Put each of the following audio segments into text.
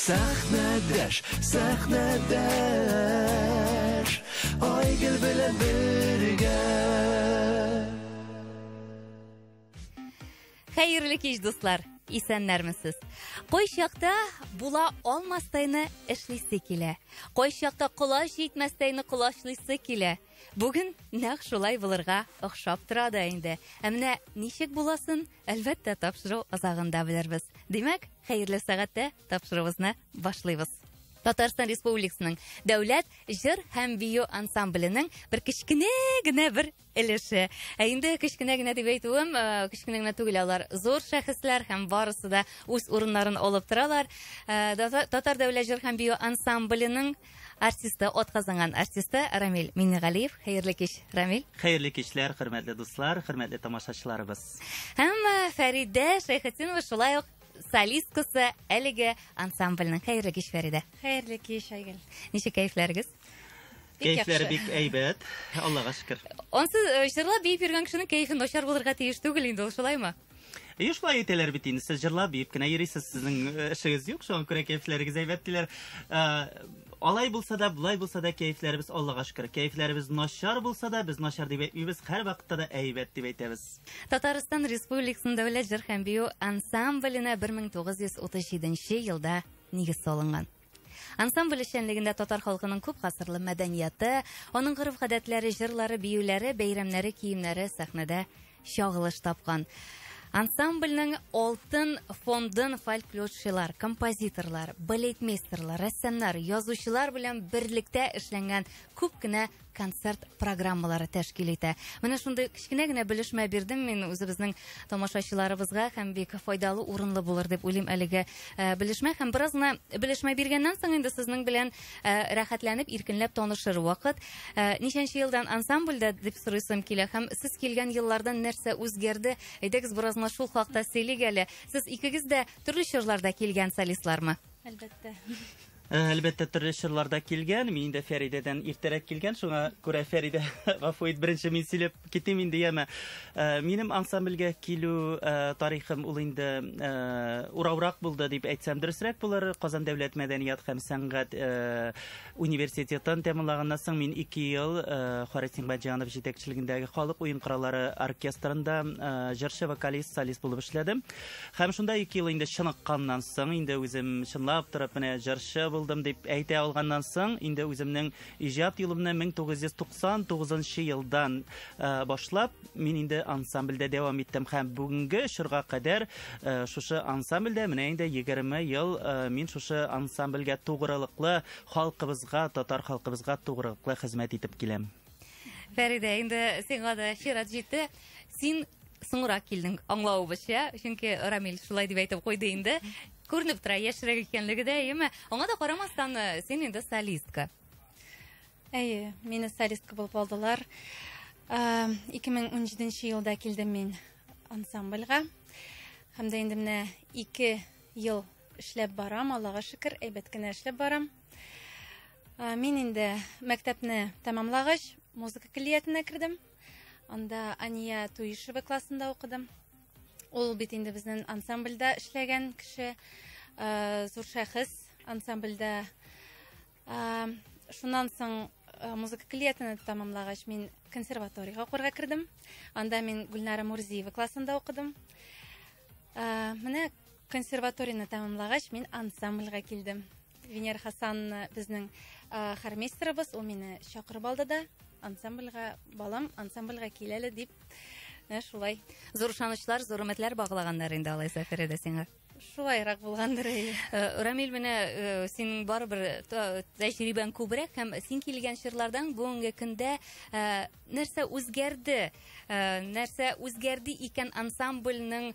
Сәхнәдәш, Айгөл белән бергә. Хәерле кич, дуслар. Исәннәрмесез? Кай чакта була алмастайны эшлисе килә. Кай чакта колаш җитмәстәйне колашлыйсы килә. Бүген нәкъ шулай булырга охшап тора да инде. Ә менә ничек буласын, әлбәттә тапшыру азагында белербез. Димәк, хәерле сәгатьтә тапшыруыбызны башлыйбыз. Татарстан Республикасының дәүләт җыр һәм бию ансамбленең бер кечкенә генә бер өлеше. Инде кечкенә генә дип әйтүем, кечкенә генә түгел, алар зур шәхесләр һәм барысы да үз урыннарын алып торалар. Татар дәүләт җыр һәм бию ансамбленең артисты, атказанган артисты Рамил Миннегалиев. Хәерле кич, Рамил. Хәерле кичләр, хөрмәтле дуслар, хөрмәтле тамашачыларыбыз. Һәм Фәридә Шәйхетдинова, шулай ук солисткасы әлеге ансамбльнең. Хәерле кич, Фәридә. Хәерле кич, Айгөл. Ничек кәефләрегез? Кәефләре бик әйбәт, Аллага шөкер. Онсыз җырлап биеп йөргән кешенең кәефе начар булырга тиеш түгел инде, ул шулаймы? Шулай әйтәләр бит инде, сез җырлап биеп кенә йөрисез, сезнең эшегез юк, шуңа күрә кәефләрегез әйбәт диләр. Алай булса да, булай булса да кәефләребез Аллага шөкер. Кәефләребез начар булса да, без начар дип әйтмибез, һәр вакытта да әйбәт дип әйтәбез. Татарстан Республикасының дәүләт җыр һәм бию ансамбленә 1937 елда нигез салынган. Ансамбль эшчәнлегендә татар халкының күп гасырлы мәдәнияты, аның гырыф-гадәтләре, җырлары, биюләре, бәйрәмнәре, киемнәре сәхнәдә чагылыш тапкан. Ансамбльнең алтын фондын фольклорчылар, композиторлар, балетмейстерлар, рәссамнар, язучылар белән берлектә эшләнгән күп кенә концерт программалары тәшкил итә. Менә шундый кичкенә генә белешмә бирдем мин үзебезнең тамашачыларыбызга, һәм бик файдалы, урынлы булыр дип уйлыйм әлеге белешмә. Һәм бераз гына белешмә биргәннән соң инде сезнең белән рәхәтләнеп, иркенләп танышыр вакыт. Ничәнче елдан ансамбльдә дип сорыйсым килә, һәм сез килгән еллардан нәрсә үзгәрде? Әйдәгез бераз гына шул хакта сөйлик әле. Сез икегез дә төрле чорларда килгән солистлармы? Әлбәттә. Әлбәттә төрле чырларда килгән, мин инде Фәридәдән иртәрәк килгән, шуңа күрә Фәридә гафу ит, беренче мин сөйләп китим инде яме. Минем ансамбльгә килү тарихым ул инде ураурак булды дип әйтсәм дөресрәк булыр. Казан дәүләт мәдәният һәм сәнгать университетын тәмамлаганнан соң мин 2 ел Харис Сиңбаҗанов җитәкчелегендәге халык уен кораллары оркестрында җырчы, вокалист, солист булып эшләдем. Һәм шунда 2 ел инде чыныкканнан соң инде үзем чынлап торып менә җырчы булдым дип әйтә алганнан соң инде үземнең иҗат юлымны 1999 елдан башлап мин инде ансамбльдә дәвам иттем һәм бүгенге чорга кадәр шушы ансамбльдә менә инде 20 ел мин шушы ансамбльгә тугрылыклы халкыбызга, татар халкыбызга тугрылыклы хезмәт итеп киләм. Фәридә, инде сиңа да чират җитте. Син соңрак килдең, аңлавыбызча, чөнки Рамил шулай дип әйтеп куйды инде. Күренеп тора, яшьрәк икәнлеге дә, яме. Аңа да карамастан, син инде солистка. Әйе, мине солистка булып алдылар. 2017 елда килдем мин ансамбльгә. Һәм дә инде менә 2 ел эшләп барам, Аллага шөкер, әйбәт кенә эшләп барам. Мин инде мәктәпне тәмамлагач, музыка киллиятенә кердем. Анда Ания Туишева классында укыдым. Ул бит инде безнең ансамбльдә эшләгән кеше, зур шәхес ансамбльдә. Шуннан соң музыка киллиятенә тәмамлагач, мин консерваториягә укырга кердем. Анда мин Гөлнара Мурзиева классында укыдым. Менә консерваторияны тәмамлагач, мин ансамбльгә килдем. Венер Хасан безнең хормейстерыбыз, ул мине чакырып алды да, ансамбльгә, балам, ансамбльгә кил әле дип, шулай. Зур ышанычлар, зур өметләр баглаганнар инде алайса Фәридә сиңа. Шулайрак булгандыр. Рамил, менә син барыбер тәҗрибәң күбрәк, һәм син килгән чырлардан бүгенге көндә нәрсә үзгәрде? Нәрсә үзгәрде икән ансамбльнең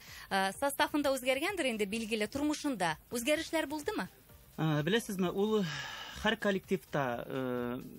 составында үзгәргәндер инде, билгеле, тормышында. Үзгәрешләр булдымы? Беләсезме, ул һәр коллективта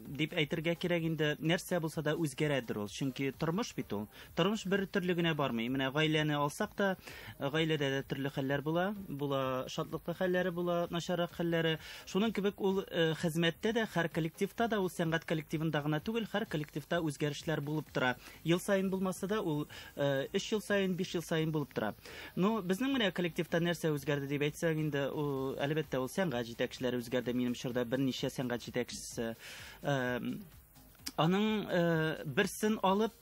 дип әйтергә кирәк инде, нәрсә булса да үзгәрәдер ул. Чөнки тормыш бит ул. Тормыш бер төрле генә бармый. Менә гаиләне алсак та, гаиләдә дә төрле хәлләр була. Була шатлыклы хәлләре була, начаррак хәлләре. Шуның кебек ул хезмәттә дә, һәр коллективта да, ул сәнгать коллективында гына түгел, һәр коллективта үзгәрешләр булып тора. Ел сайын булмаса да, ул 3 ел сайын, 5 ел сайын булып тора. Ну, безнең менә коллективта нәрсә үзгәрде дип әйтсәк инде, әлбәттә ул сәнгать җитәкчеләре үзгәрде. Минем чорда берничә сәнгать җитәкчесе. Аның берсен алып,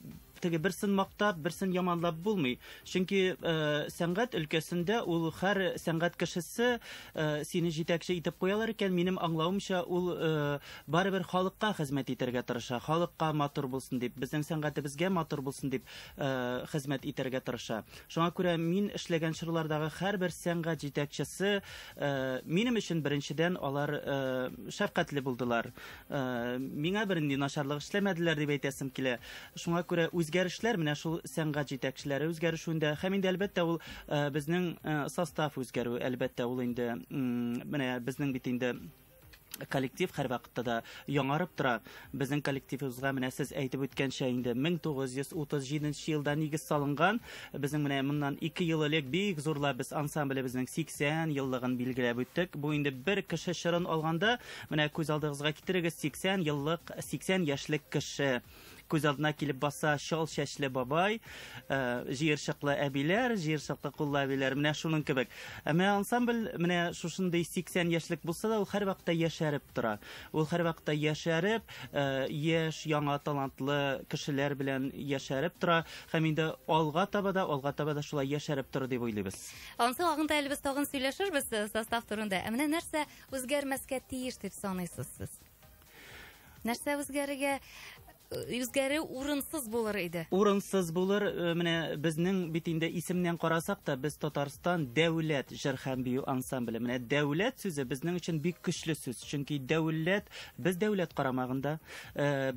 теге берсен мактап, берсен яманлап булмый. Чөнки сәнгать өлкәсендә ул һәр сәнгать кешесе сине җитәкче итеп куялар икән. Минем аңлавымча, ул барыбер халыкка хезмәт итәргә тырыша, халыкка матур булсын дип, безнең сәнгатебезгә матур булсын дип хезмәт итәргә тырыша. Шуңа күрә мин эшләгән чорлардагы һәрбер сәнгать җитәкчесе минем өчен беренчедән алар шәфкатьле булдылар. Миңа бернинди начарлык эшләмәделәр дип әйтәсем килә. Шуңа күрә үзгәрешләр менә шул сәнгать җитәкчеләре үзгәрешүендә, һәм инде әлбәттә ул безнең состав үзгәрү, әлбәттә ул инде менә безнең бит инде коллектив һәр вакытта да яңарып тора. Безнең коллективыбызга менә сез әйтеп үткәнчә инде 1937 елда нигез салынган. Безнең менә моннан 2 ел элек бик зурлап без ансамблебезнең 80 еллыгын билгеләп үттек. Бу инде бер кеше чырын алганда, менә күз алдыгызга китерегез, 80 еллык, 80 яшьлек кеше. Күз алдына килеп баса шал чәчле бабай, җыерчыклы әбиләр, җыерчыклы куллы әбиләр, менә шуның кебек. Әмма ансамбль менә шушындый 80 яшьлек булса да, ул һәр вакытта яшәреп тора. Ул һәр вакытта яшәреп, яшь, яңа талантлы кешеләр белән яшәреп тора. Һәм инде алга таба да шулай яшәреп тора дип уйлыйбыз. Ансы вакытта әлбез тагын сөйләшербез состав турында. Менә нәрсә үзгәрмәскә тиеш дип саныйсыз сез? Нәрсә үзгәрү урынсыз булыр иде. Урынсыз булыр. Менә безнең бит инде исемнән карасак та, без Татарстан дәүләт җыр һәм бию ансамбле. Менә дәүләт сүзе безнең өчен бик көчле сүз. Чөнки дәүләт, без дәүләт карамагында,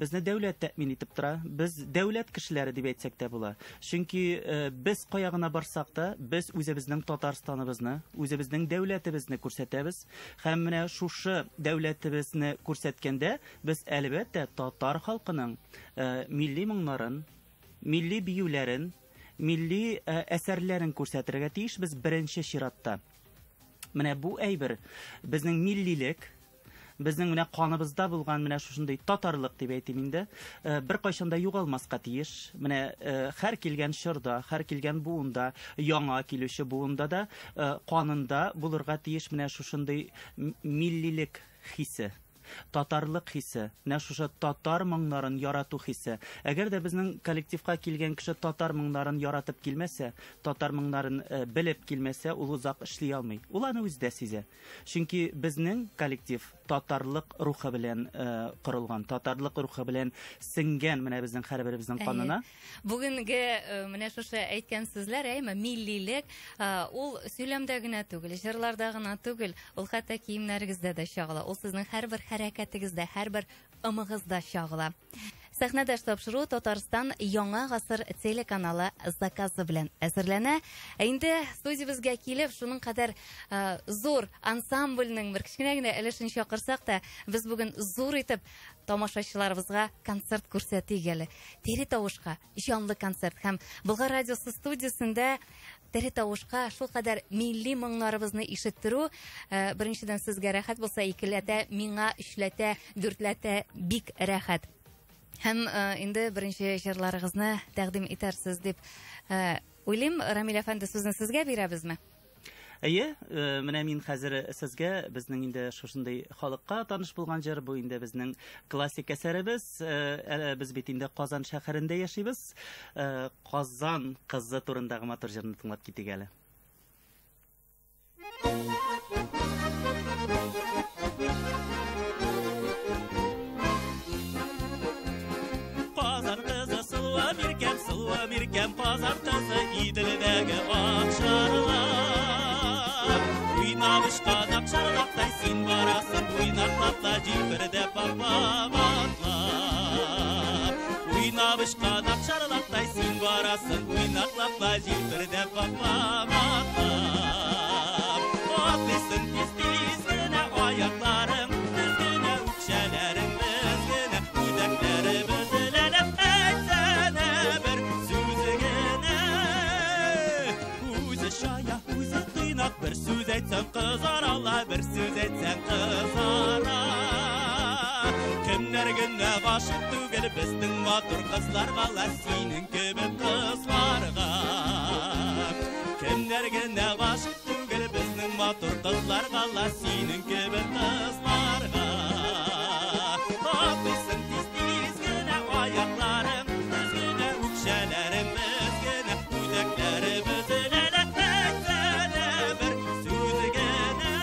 безне дәүләт тәэмин итеп тора. Без дәүләт кешеләре дип әйтсәк тә була. Чөнки без каягына барсак та, без үзебезнең Татарстаныбызны, үзебезнең дәүләтебезне күрсәтәбез. Һәм менә шушы дәүләтебезне күрсәткәндә, без әлбәттә татар халкының милли моңнарын, милли биюләрен, милли әсәрләрен күрсәтергә тиешбез беренче чиратта. Менә бу әйбер безнең миллилек, безнең менә каныбызда булган менә шушындый татарлык дип әйтим инде, бер кайчан да югалмаска тиеш. Менә һәр килгән чорда, һәр килгән буында, яңа килүче буында да канында булырга тиеш менә шушындый миллилек хисе. Татарлык хисе, менә шушы татар моңнарын ярату хисе. Әгәр дә безнең коллективка килгән кеше татар моңнарын яратып килмәсә, татар моңнарын белеп килмәсә, ул узак эшли алмый. Ул аны үзе сизә. Чөнки безнең коллектив татарлык рухы белән корылган, татарлык рухы белән сиңгән менә безнең һәрберебезнең канына. Бүгенге менә шушы әйткән сүзләр, миллилек, ул сөйләмдә генә түгел, җырларда гына түгел, ул хәтта киемнәрегездә дә чагыла. Ул сезнең һәрбер хәрәкәтегездә, һәрбер ымыгызда чагыла. Сәхнәдәш тапшыру Татарстан Яңа гасыр телеканалы заказы белән әзерләнә. Инде студиябызга килеп, шуның кадәр зур ансамбльнең бер кичкенә генә өлешен чакырсак та, без бүген зур итеп тамашачыларыбызга концерт күрсәтик әле. Тере тавышка җанлы концерт һәм Болгар радиосы студиясендә тере тавышка шул кадәр милли моңнарыбызны ишеттерү, беренчедән сезгә рәхәт булса, икеләтә, миңа өчләтә, дүртләтә бик рәхәт. Һәм инде беренче җырларыгызны тәкъдим итәрсез дип уйлыйм. Рамил әфәнде, сүзне сезгә бирәбезме? Әйе, менә мин хәзер сезгә безнең инде шушындый халыкка таныш булган җыр, бу инде безнең классик әсәребез. Без бит инде Казан шәһәрендә яшибез. Казан кызы турындагы матур җырны тыңлап китик әле. Сылва миркәм Казан кызы Иделдәге акчарлар. Уйнавышкан акчарлактай син барасың, уйнаклапла җирдә папалатлар. Уйнавышкан акчарлактай син барасың, уйнаклапла җирдә папалатлар. Атлыйсың тиз-тиз генә аякларың, тиз генә bir söz etsen kızara. Kimler gönne aşık tügel bizning motor kızlar valla senin gibi kızlarga. Kimler gönne aşık tügel bizning motor kızlar valla senin gibi kızlarga. Atışsın tiz gene ayaklarım, düzgüne ukşelerim bizgene, udaklarımız lele etsene bir söz gene.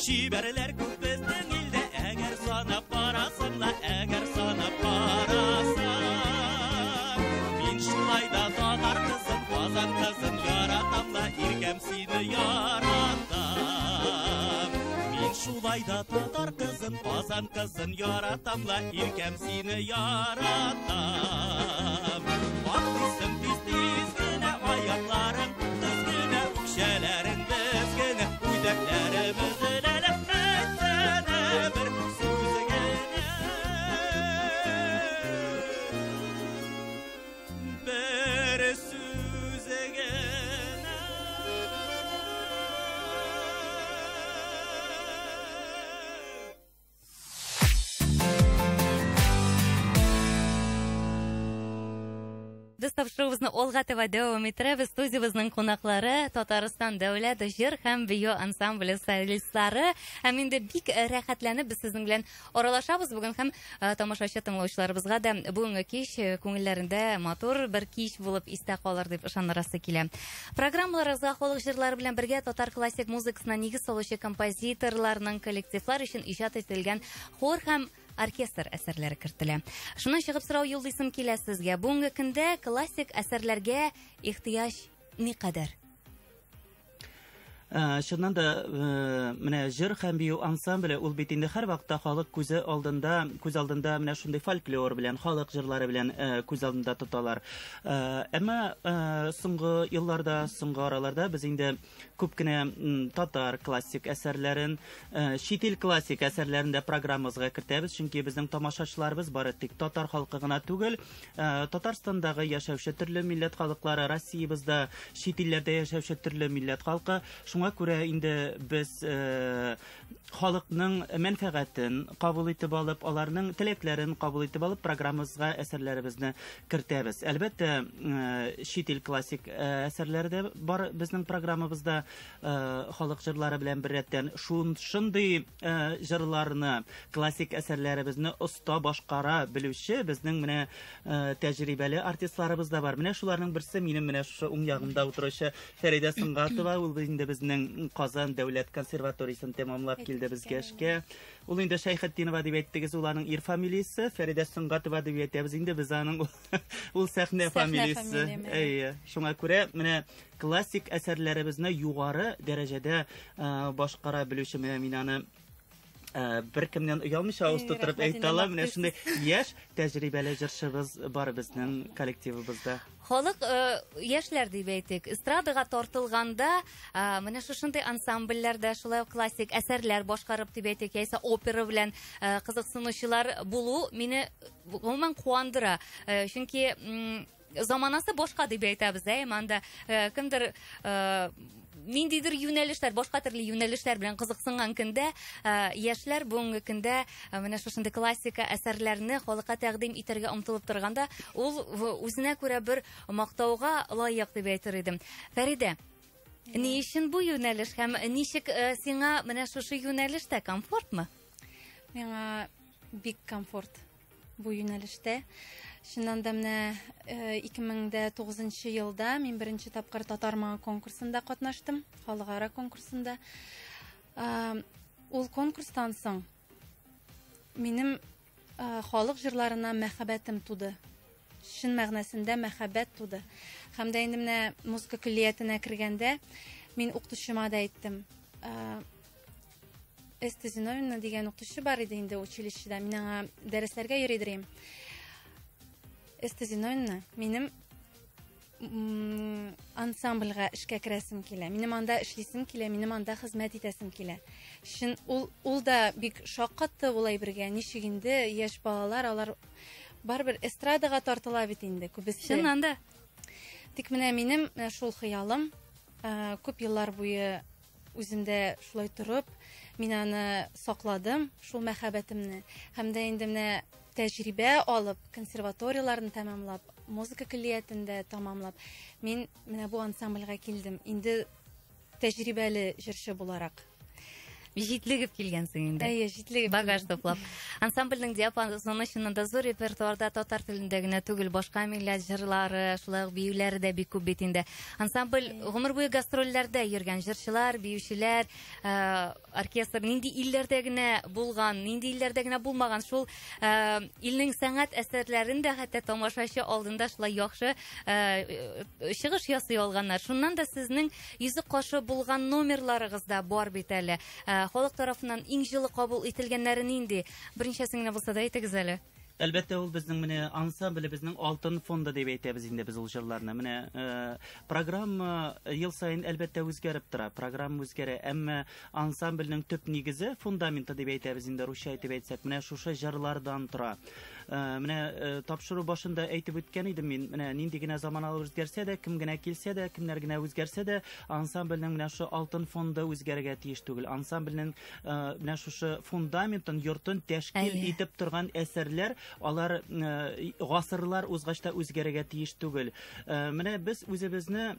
Şiberler көп bizning ilde, eğer sanap barasınla, eğer sanap barasın. Min şulayda tatar kızın, bazan kızın yaratamla, irkem seni yaratam. Min şulayda tatar kızın, bazan kızın yaratamla, irkem seni yaratam. Baktıysan tiz gene ayaklarım, düzgüne ukşelerin bizgene, uydaklarımız lele etsene bir söz gene. Bir söz gene. Biz тапшыруыбызны Олгатова дәвам иттерәбез. Студиябызның кунаклары Татарстан дәүләт җыр һәм бию ансамбле солистлары. Һәм инде бик рәхәтләнеп без сезнең белән аралашабыз бүген һәм тамашачы тыңлаучыларыбызга да бүгенге кич күңелләрендә матур бер кич булып истә калыр дип ышанырасы килә. Программаларыбызга халык җырлары белән бергә татар классик музыкасына нигез салучы композиторларның коллективлар өчен иҗат ителгән хор һәм оркестр әсәрләре кертелә. Шуннан чыгып сорау юллыйсым килә сезгә. Бүгенге көндә классик әсәрләргә ихтыяҗ никадәр? Шуннан да менә җыр һәм бию ансамбле ул бит инде һәр вакытта халык күз алдында менә шундый фольклор белән, халык җырлары белән күз алдында тоталар. Әмма соңгы елларда, соңгы араларда без инде күп кенә татар классик әсәрләрен, чит ил классик әсәрләрен дә программабызга кертәбез, чөнки безнең тамашачыларыбыз бары тик татар халкы гына түгел, Татарстандагы яшәүче төрле милләт халыклары, Россиябызда, чит илләрдә яшәүче төрле милләт халкы. Шуңа күрә инде без халыкның мәнфәгатен кабул итеп алып, аларның теләкләрен кабул итеп алып, программабызга әсәрләребезне кертәбез. Әлбәттә, чит ил классик әсәрләре дә бар безнең программабызда. Халык җырлары белән бер рәттән шундый җырларны, классик әсәрләребезне оста башкара белүче безнең менә тәҗрибәле артистларыбыз да бар. Менә шуларның берсе минем менә шу уң ягымда утыручы Фәридә Сыңгатова, ул инде безнең Казан дәүләт консерваториясын тәмамлап килде безгә эшкә. Ул инде Шәйхетдинова дип әйттегез, ул аның ир фамилиясе, Фәридә Сыңгатова дип әйтәбез инде, без аның ул сәхнә фамилиясе. Шуңа күрә менә классик әсәрләребезне югары дәрәҗәдә башкара белүче менә мин аны бер кемнән оялмыйча авыз тутырып әйтә алам. Менә шундый яшь тәҗрибәле җырчыбыз бар безнең коллективыбызда. Халык яшьләр дип әйтик, эстрадага тартылганда, менә шушындай ансамбльләрдә шулай классик әсәрләр башкарып дип әйтик, яисә опера белән кызыксынучылар булу мине гомумән куандыра. Чөнки заманасы башка дип әйтәбез, анда кемдер ниндидер юнәлешләр, башка төрле юнәлешләр белән кызыксынган көндә, яшьләр бүгенге көндә менә шушындай классика әсәрләрне халыкка тәкъдим итәргә омтылып торганда, ул үзенә күрә бер мактауга лаек дип әйтер идем. Фәридә, ни өчен бу юнәлеш һәм ничек сиңа менә шушы юнәлештә комфортмы? Миңа бик комфорт бу юнәлештә. Шуннан да менә 2009 елда мин беренче тапкыр Татарма конкурсында катнаштым, халыкара конкурсында. Ул конкурстан соң минем халык җырларына мәхәббәтем туды. Шын мәгънәсендә мәхәббәт туды. Һәм дә инде менә музыка көллиятенә кергәндә мин укытучыма да әйттем. Эстэ Зиновьевна дигән укытучы бар иде инде училищеда. Мин аңа дәресләргә йөри идем. Эстэ Зиновьевна, минем ансамбльгә эшкә керәсем килә. Минем анда эшлисем килә, минем анда хезмәт итәсем килә. Шын ул да бик шаккатты улай бергә. Ничек инде яшь балалар, алар барыбер эстрадага тартыла бит инде күбесе. Чыннан да. Тик менә минем шул хыялым, күп еллар буе үземдә шулай торып, мин аны сакладым, шул мәхәббәтемне. Һәм дә инде менә тәҗрибә алып, консерваторияларны тәмамлап, музыка көллиятендә тәмамлап, мин менә бу ансамбльгә килдем. Инде тәҗрибәле җырчы буларак. Җитлегеп килгәнсең инде. Әйе, җитлегеп. Багаж топлап. Ансамбльнең диапазоны чыннан да зур, репертуарда татар телендә генә түгел, башка милләт җырлары, шулай ук биюләре дә бик күп бит инде. Ансамбль гомер буе гастрольләрдә йөргән җырчылар, биючеләр, оркестр нинди илләрдә генә булган, нинди илләрдә генә булмаган, шул илнең сәнгать әсәрләрен дә хәтта тамашачы алдында шулай яхшы чыгыш ясый алганнар. Шуннан да сезнең йөзе кашы булган номерларыгыз да бар бит әле. Халык тарафыннан иң җылы кабул ителгәннәре нинди? Беренчәсен генә булса да әйтегез әле. Әлбәттә, ул безнең менә ансамблебезнең алтын фонды дип әйтәбез инде без ул җырларны. Менә программа ел саен әлбәттә үзгәреп тора. Программа үзгәрә, әмма ансамбльнең төп нигезе, фундаменты дип әйтәбез инде русча әйтеп әйтсәк, менә шушы җырлардан тора. Менә тапшыру башында әйтеп үткән идем мин, менә нинди генә заманалы үзгәрсә дә, кем генә килсә дә, кемнәр генә үзгәрсә дә, ансамбльнең менә шу алтын фонды үзгәрергә тиеш түгел. Ансамбльнең менә шушы фундаментын, йортын тәшкил итеп торган әсәрләр, алар гасырлар узгачта үзгәрергә тиеш түгел. Менә без үзебезне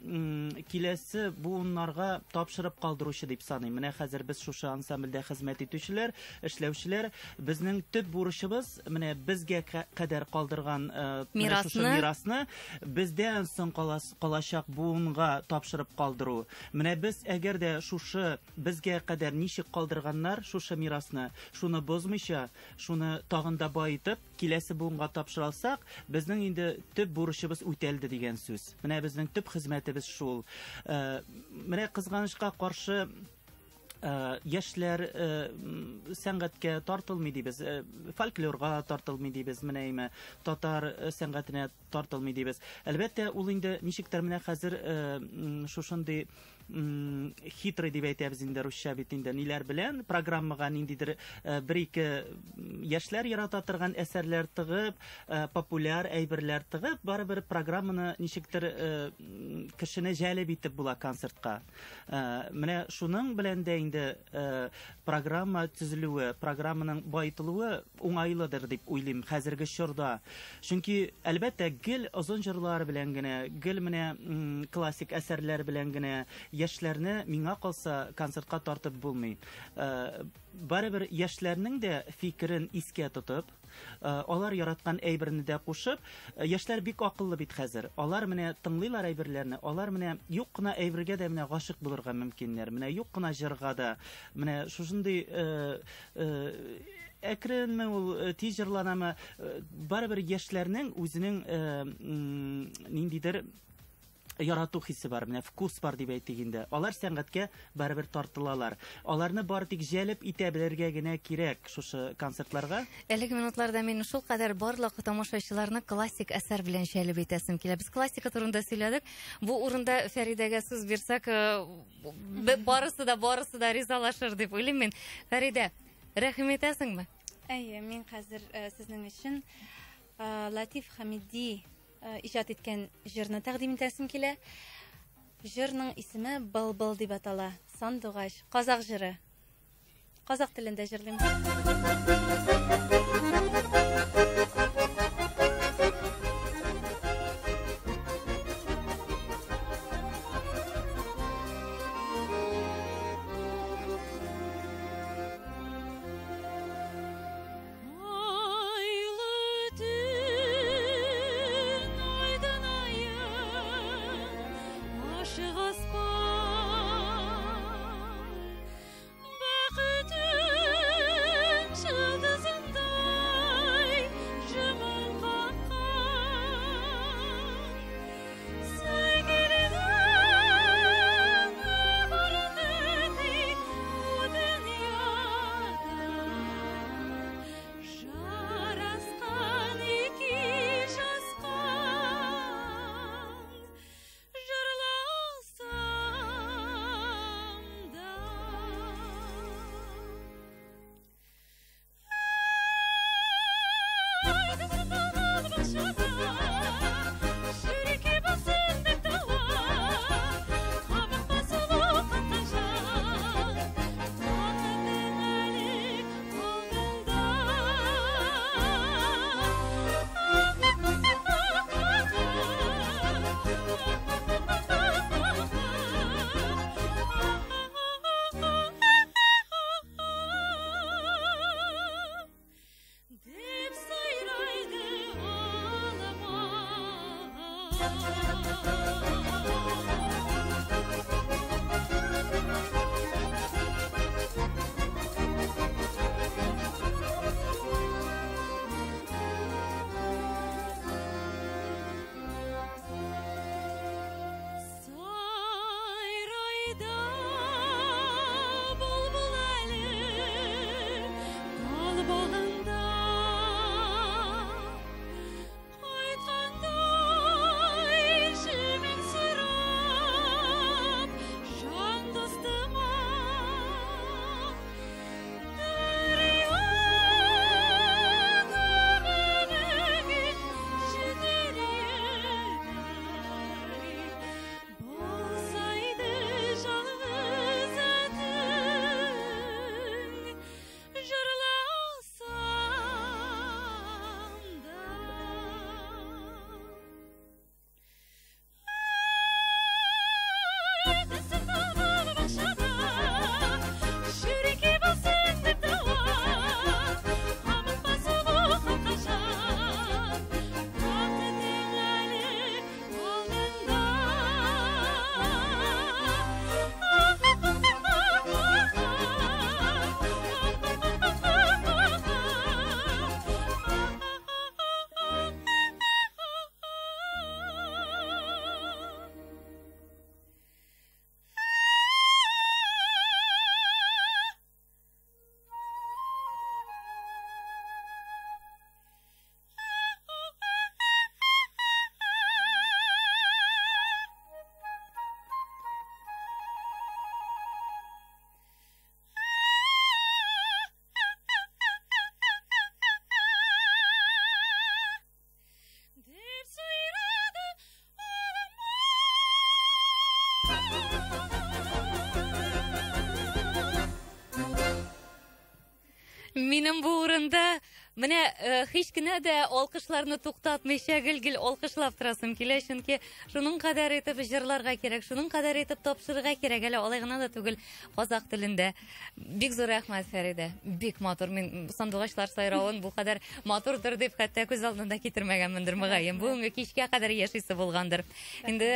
киләсе буыннарга тапшырып калдыручы дип саныйм. Менә хәзер без шушы ансамбльдә хезмәт итүчеләр, эшләүчеләр, безнең төп бурычыбыз менә безгә кадәр калдырган мирасны бездән соң калачак буынга тапшырып калдыру. Менә без әгәр дә шушы безгә кадәр ничек калдырганнар шушы мирасны, шуны бозмыйча, шуны тагын да баетып, киләсе буынга тапшыралсак, безнең инде төп бурычыбыз үтәлде дигән сүз. Менә безнең төп хезмәтебез шул. Менә кызганычка каршы яшьләр сәнгатькә тартылмый дибез, фольклорга тартылмый дибез, менә татар сәнгатенә тартылмый дибез. Әлбәттә, ул инде ничектер менә хәзер шушындый хитрый дип әйтәбез инде русча бит инде ниләр белән программага ниндидер бер-ике яшьләр ярата торган әсәрләр тыгып, популяр әйберләр тыгып, барыбер программаны ничектер кешене җәлеп итеп була концертка. Менә шуның белән дә инде программа төзелүе, программаның баетылуы уңайлыдыр дип уйлыйм хәзерге чорда. Чөнки әлбәттә гел озын җырлар белән генә, гел менә классик әсәрләр белән генә яшьләрне миңа калса концертка тартып булмый. Барыбер яшьләрнең дә фикерен искә тотып, алар яраткан әйберне дә кушып, яшьләр бик акыллы бит хәзер. Алар менә тыңлыйлар әйберләрне, алар менә юк кына әйбергә дә менә гашык булырга мөмкиннәр. Менә юк кына җырга да, менә шушындый әкренме ул тиз җырланамы, барыбер яшьләрнең үзенең ниндидер ярату хисе бар, менә вкус бар дип әйтик инде. Алар сәнгатькә барыбер тартылалар. Аларны бары тик җәлеп итә белергә генә кирәк шушы концертларга. Әлеге минутларда мин шул кадәр барлык тамашачыларны классик әсәр белән җәлеп итәсем килә. Без классика турында сөйләдек. Бу урында Фәридәгә сүз бирсәк, барысы да ризалашыр дип уйлыйм мин. Фәридә, рәхмәт әйтәсеңме? Әйе, мин хәзер сезнең өчен Латиф Хамиди иҗат иткән җырны тәкъдим итәсем килә. Җырның исеме Былбыл дип атала. Сандугач, казак җыры. Казак телендә җырлыйм. Бәхетең шыдызындай Минем бу урында менә һич кенә дә алкышларны туктатмыйча гел алкышлап торасым килә, чөнки шуның кадәр итеп җырларга кирәк, шуның кадәр итеп тапшырырга кирәк, әле алай гына да түгел, казак телендә. Бик зур рәхмәт, Фәридә. Бик матур. Мин сандугачлар сайравын бу кадәр матурдыр дип хәтта күз алдында китермәгәнмендер мөгаен. Бүгенге кичкә кадәр яшисе булгандыр. Инде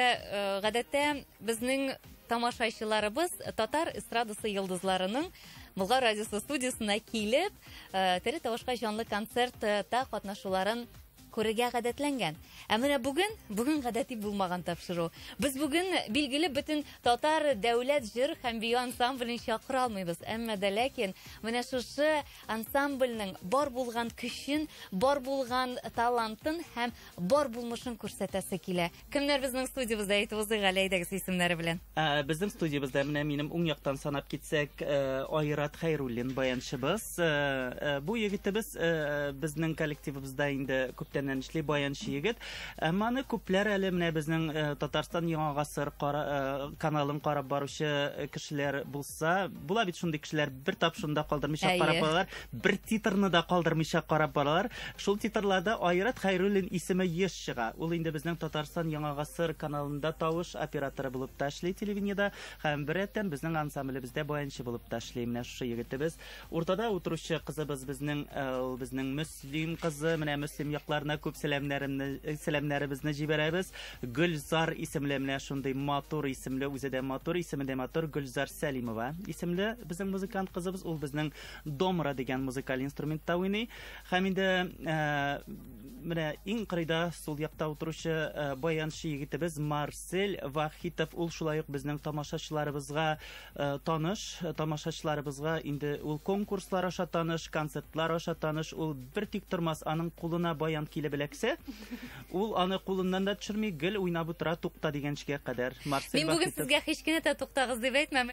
гадәттә безнең тамашачыларыбыз татар эстрадасы йолдызларының Болгар радиосы студиясына килеп, тере тавышка җанлы концертта катнашуларын күрергә гадәтләнгән. Ә менә бүген гадәти булмаган тапшыру. Без бүген билгеле бөтен татар дәүләт җыр һәм бию ансамблен чакыра алмыйбыз. Әмма дә ләкин менә шушы ансамбльнең бар булган көчен, бар булган талантын һәм бар булмышын күрсәтәсе килә. Кемнәр безнең студиябызда әйтеп узыйк әле әйдәгез исемнәре белән. Безнең студиябызда менә минем уң яктан санап китсәк, Айрат Хәйруллин баянчыбыз. Бу егетебез безнең коллективыбызда инде күптән эшли баянчы егет. Маны күпләр әле менә безнең Татарстан Яңа гасыр каналын карап баручы кешеләр булса, була бит шундый кешеләр бер тапшында калдырмыйча карап баралар, бер титрны да калдырмыйча карап баралар. Шул титрларда Айрат Хәйруллин исеме еш чыга. Ул инде безнең Татарстан Яңа гасыр каналында тавыш операторы булып та эшли телевидениедә, һәм берәттән безнең ансамблебездә баянчы булып та эшли. Менә шушы егетебез. Уртада утыручы кызыбыз безнең Мөслим кызы, менә Мөслим якларына күп сәламнәребезне җибәрәбез. Гөлзар исемле менә шундый матур исемле, үзе дә матур, исеме дә матур, Гөлзар Сәлимова исемле безнең музыкант кызыбыз. Ул безнең домра дигән музыкаль инструментта уйный. Һәм инде менә иң кырыйда сул якта утыручы баянчы егетебез Марсель Вахитов. Ул шулай ук безнең тамашачыларыбызга таныш, тамашачыларыбызга инде ул конкурслар аша таныш, концертлар аша таныш. Ул бер тик тормас, аның кулына баян килеп беләксә, ул аны кулыннан да төшерми, гел уйнап утыра, тукта дигәнчегә кадәр. Мин бүген сезгә һич кенә дә туктагыз дип әйтмәм.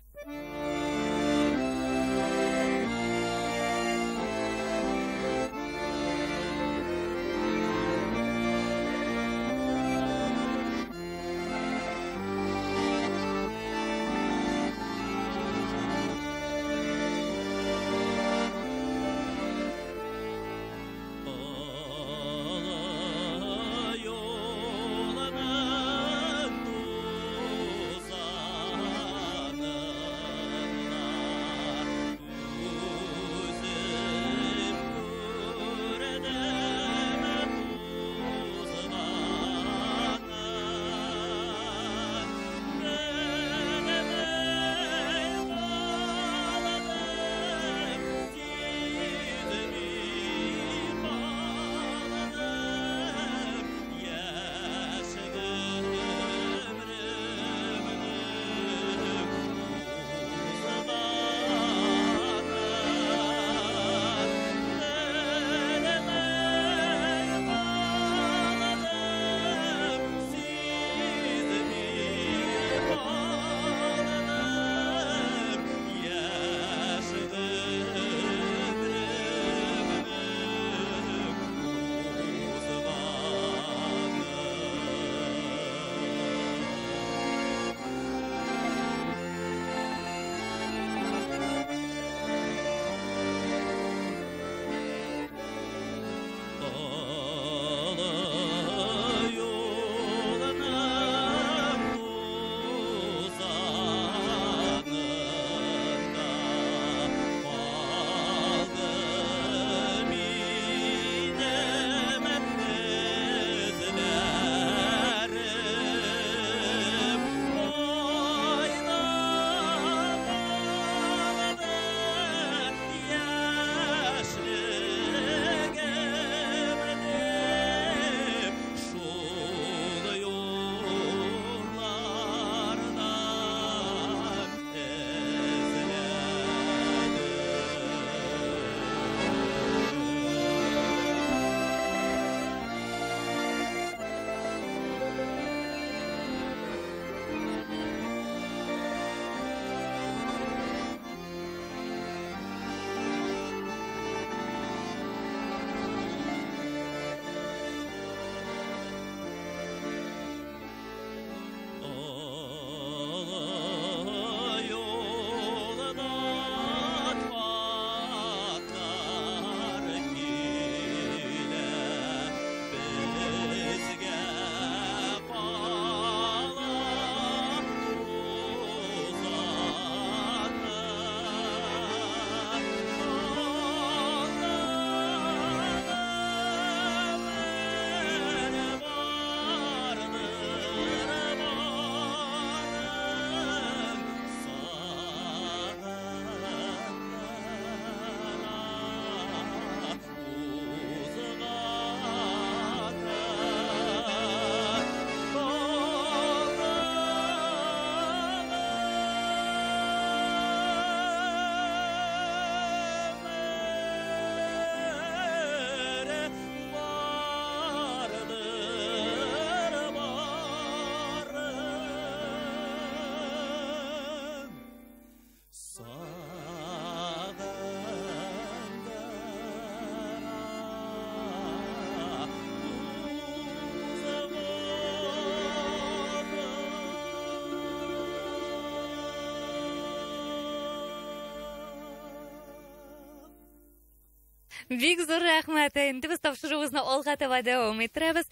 Бик зур рәхмәт. Инде без тапшыруыбызны алга таба дәвам иттерәбез.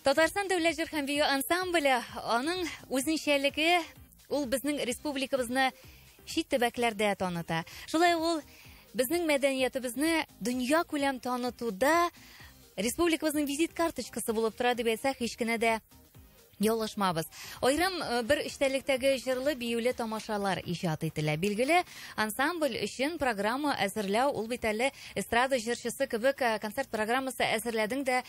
Татарстан дәүләт җыр һәм бию ансамбле, аның үзенчәлеге ул безнең республикабызны чит төбәкләрдә таныта. Шулай ул безнең мәдәниятебезне дөнья күләм танытуда республикабызның визит карточкасы булып тора дип әйтсәк, һич кенә дә ялгышмабыз. Айрым бер эштәлектәге җырлы биюле тамашалар иҗат ителә. Билгеле, ансамбль өчен программа әзерләү ул бит әле эстрада җырчысы кебек концерт программасы әзерләдең дә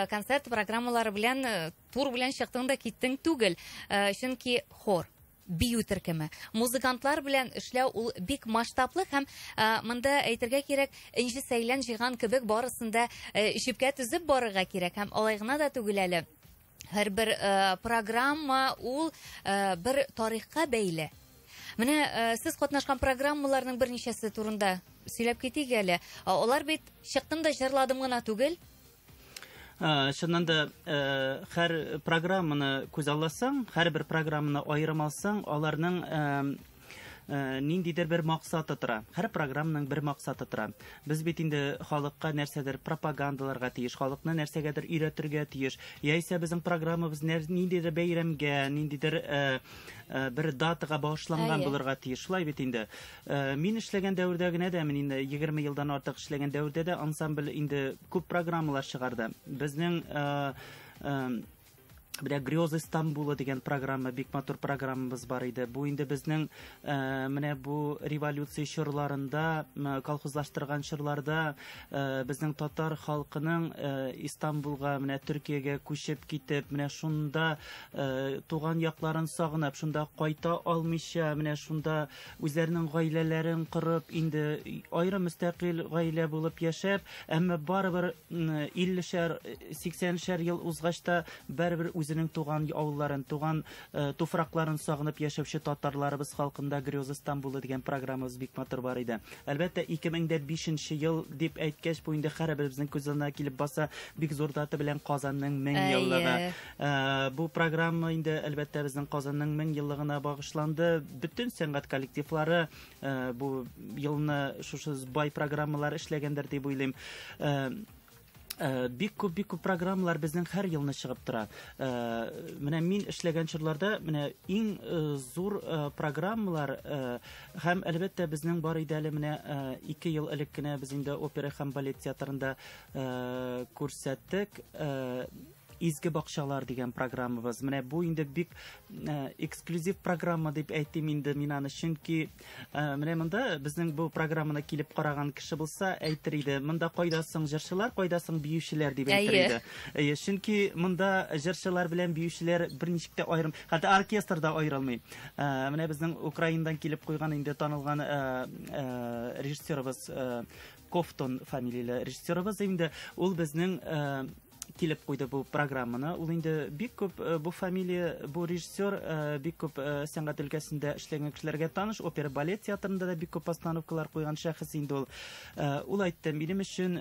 концерт программалары белән тур белән чыктың да киттең түгел. Чөнки хор бию төркеме, музыкантлар белән эшләү ул бик масштаблы һәм монда әйтергә кирәк, инҗе сәйлән җыйган кебек барысында ишепкә түзеп барырга кирәк һәм алай гына да түгел әле. Һәрбер программа ул бер тарихка бәйле. Менә сез катнашкан программаларның берничәсе турында сөйләп китик әле. Алар бит чыктым да җырладым гына түгел. Шуннан да һәр программаны күз алсаң, һәрбер программаны аерым алсаң, аларның ниндидер бер максаты тора. Һәр программаның бер максаты тора. Без бит инде халыкка нәрсәдер пропагандаларга тиеш, халыкны нәрсәгәдер өйрәтергә тиеш. Яисә безнең программабыз ниндидер бәйрәмгә, ниндидер бер датага багышланган булырга тиеш. Шулай бит инде. Мин эшләгән дәврдә генә дә, мин инде 20 елдан артык эшләгән дәврдә дә ансамбль инде күп программалар чыгарды. Безнең Бля Грёзы Стамбула дигән программа, бик матур программабыз бар иде. Бу инде безнең менә бу революция чорларында, колхозлаштырган чорларда безнең татар халкының Истанбулга, менә Төркиягә күчеп китеп, менә шунда туган якларын сагынып, шунда кайта алмыйча, менә шунда үзләренең гаиләләрен кырып, инде аерым мөстәкыйль гаилә булып яшәп, әмма барыбер 50-шәр, 80-шәр ел узгачта барыбер үзенең туган авылларын, туган туфракларын сагынып яшәүче татарларыбыз халкында Грёзы Стамбула дигән программабыз бик матур бар иде. Әлбәттә 2005 ел дип әйткәч, бу инде һәрберебезнең күзенә килеп баса, бик зур даты белән Казанның 1000 еллыгы. Бу программа инде әлбәттә безнең Казанның 1000 еллыгына багышланды. Бүтән сәнгать коллективлары бу елны шушы бай программалар эшләгәндер дип уйлыйм. Бик күп программалар безнең һәр елны чыгып тора. Менә мин эшләгән чорларда менә иң зур программалар һәм әлбәттә безнең бар иде әле менә 2 ел элек кенә без инде опера һәм балет театрында күрсәттек. Изге бакчалар дигән программабыз. Менә бу инде бик эксклюзив программа дип әйтим инде мин аны, чөнки менә монда безнең бу программаны килеп караган кеше булса әйтер иде, монда кайдасың җырчылар, кайдасың биючеләр дип әйтер иде. Чөнки монда җырчылар белән биючеләр берничек тә аерым, хәтта оркестрда аерылмый. Менә безнең Украинадан килеп куйган инде танылган режиссерыбыз, Кофтон фамилияле режиссерыбыз инде, ул безнең килеп куйды бу программаны. Ул инде бик күп бу фамилия, бу режиссер бик күп сәнгать өлкәсендә эшләгән кешеләргә таныш, опера балет театрында да бик күп постановкалар куйган шәхес инде ул. Ул әйтте, минем өчен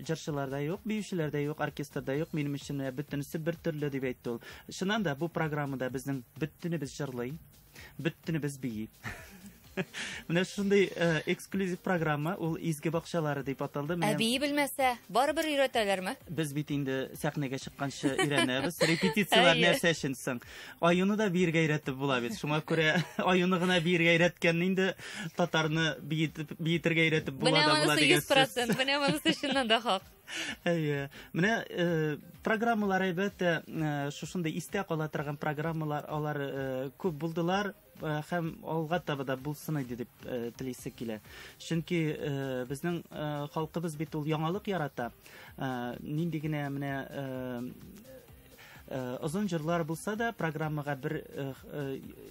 җырчыларда юк, биючеләрдә юк, оркестрда юк, минем өчен бөтенесе бер төрле дип әйтте ул. Шуннан да бу программада безнең бөтенебез җырлый, бөтенебез бии. Менә шундый эксклюзив программа, ул изге бакчалары дип аталды. Бии белмәсә, барыбер өйрәтәләрме? Без бит инде сәхнәгә чыкканчы өйрәнәбез. Репетициялар нәрсә өчен соң? Аюны да биергә өйрәтеп була бит. Шуңа күрә аюны гына биергә өйрәткән инде татарны биетергә өйрәтеп була да була дигән. 100%, менә монысы чыннан да хак. Менә программалар әлбәттә шушындай истә кала торган программалар, алар күп булдылар һәм алга таба да булсын иде дип телисе килә. Чөнки безнең халкыбыз бит ул яңалык ярата. Нинди генә менә озын җырлар булса да программага бер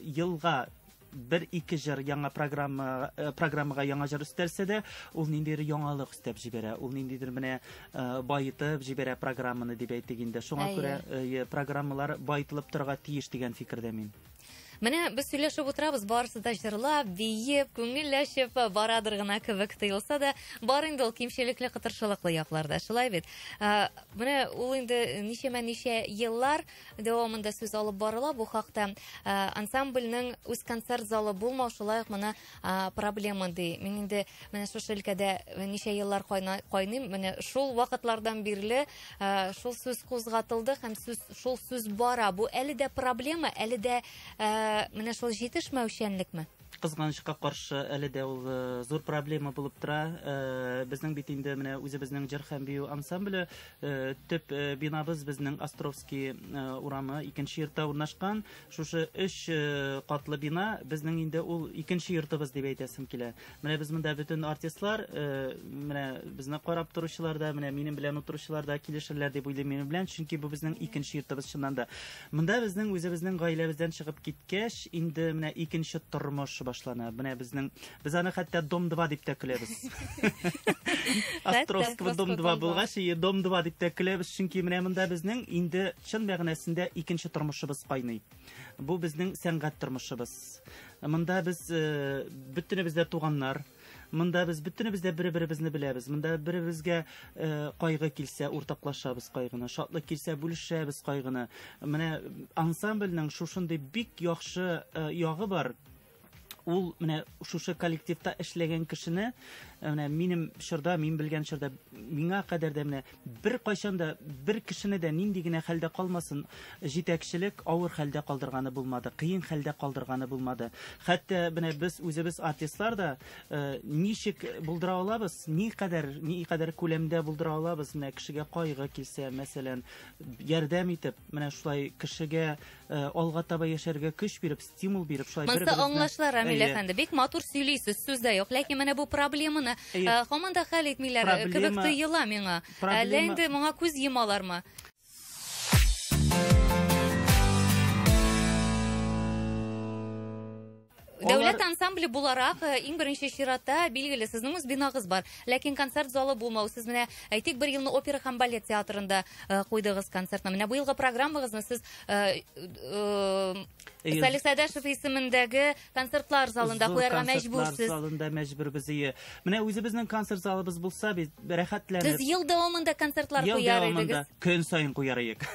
елга бер-ике җыр яңа программага яңа җыр өстәлсә дә, ул ниндидер яңалык өстәп җибәрә, ул ниндидер менә байытып җибәрә программаны дип әйтик инде. Шуңа күрә программалар байтылып торырга тиеш дигән фикердә мин. Менә без сөйләшеп утырабыз, барысы да җырлап, биеп, күңелләшеп барадыр гына кебек тоелса да, бар инде ул кимчелекле, кытыршылыклы якларда. Шулай бит. Менә ул инде ничә еллар дәвамында сүз алып барыла бу хакта. Ансамбльнең үз концерт залы булмау шулай ук менә проблема ди. Мин инде менә шушы өлкәдә ничә еллар кайныйм. Менә шул вакытлардан бирле шул сүз кузгатылды һәм шул сүз бара. Бу әле дә проблема, әле дә менә шул җитешмәүчәнлекме? Кызганычка каршы әле дә ул зур проблема булып тора. Безнең бит инде менә үзебезнең җыр һәм бию ансамбле төп бинабыз безнең Островский урамы 2нче йортта урнашкан. Шушы 3 катлы бина безнең инде ул 2нче йортыбыз дип әйтәсем килә. Менә без монда бөтен артистлар, менә безне карап торучылар да, менә минем белән утыручылар да килешерләр дип уйлыйм минем белән, чөнки бу безнең 2нче йортыбыз чыннан да. Монда безнең үзебезнең гаиләбездән чыгып киткәч, инде менә 2нче тормыш башлана. Менә без аны хәтта дом 2 дип тә көләбез. Островский дом 2 булгач, дом 2 дип тә көләбез, чөнки менә монда безнең инде чын мәгънәсендә 2нче тормышыбыз кайный. Бу безнең сәнгать тормышыбыз. Монда без бөтенебез дә туганнар. Монда без бөтенебез дә бер-беребезне беләбез. Монда бер-беребезгә кайгы килсә, уртаклашабыз кайгыны, шатлык килсә, бүлешәбез кайгыны. Менә ансамбльнең шушындый бик яхшы ягы бар. Ул менә шушы коллективта эшләгән кешене, менә минем чорда, мин белгән чорда, миңа кадәр дә менә бер кайчан да бер кешене дә нинди генә хәлдә калмасын, җитәкчелек авыр хәлдә калдырганы булмады, кыен хәлдә калдырганы булмады. Хәтта менә без үзебез артистлар да ничек булдыра алабыз, никадәр күләмдә булдыра алабыз, менә кешегә кайгы килсә, мәсәлән, ярдәм итеп, менә шулай кешегә алга таба яшәргә көч биреп, стимул биреп, шулай бер-беребезне Әфәнде, бик матур сөйлисез, сүз дә юк. Ләкин менә бу проблеманы һаман да хәл итмиләр, кебек тоела миңа. Әллә инде моңа күз йомалармы? Дәүләт ансамбле буларак, иң беренче чиратта билгеле сезнең үз бинагыз бар. Ләкин концерт залы булмау. Сез менә әйтик, бер елны опера һәм балет театрында куйдыгыз концертны. Менә бу елгы программагызны сез Салих Сәдәшев исемендәге концертлар залында куярга мәҗбүрсез. Залында мәҗбүрбез. Менә үзебезнең концерт залыбыз булса, без рәхәтләнеп. Сез ел дәвамында концертлар куяр идегез. Көн сайын куяр идек.